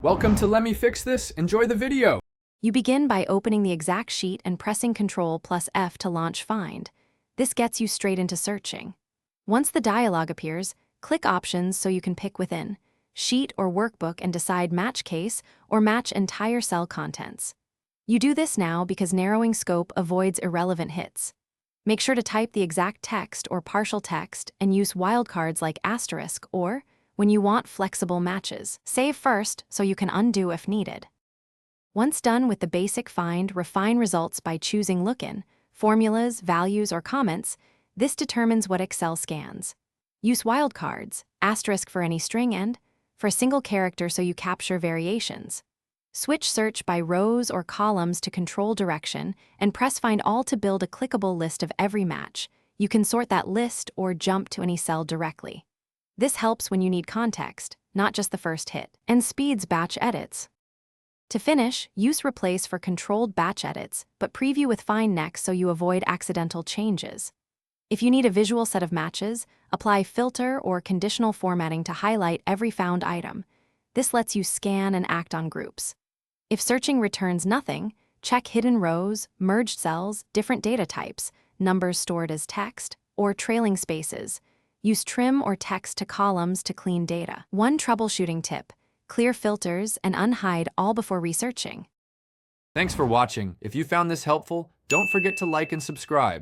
Welcome to Let Me Fix This. Enjoy the video. You begin by opening the exact sheet and pressing Ctrl plus F to launch Find. This gets you straight into searching. Once the dialog appears, click Options so you can pick within Sheet or Workbook and decide Match Case or Match Entire Cell Contents. You do this now because narrowing scope avoids irrelevant hits. Make sure to type the exact text or partial text and use wildcards like asterisk or, when you want flexible matches, save first so you can undo if needed. Once done with the basic find, refine results by choosing Lookin, formulas, values, or comments. This determines what Excel scans. Use wildcards, asterisk for any string and for a single character so you capture variations. Switch search by rows or columns to control direction and press Find All to build a clickable list of every match. You can sort that list or jump to any cell directly. This helps when you need context, not just the first hit, and speeds batch edits. To finish, use Replace for controlled batch edits, but preview with Find next so you avoid accidental changes. If you need a visual set of matches, apply filter or conditional formatting to highlight every found item. This lets you scan and act on groups. If searching returns nothing, check hidden rows, merged cells, different data types, numbers stored as text, or trailing spaces. Use trim or text to columns to clean data. One troubleshooting tip: clear filters and unhide all before researching. Thanks for watching. If you found this helpful, don't forget to like and subscribe.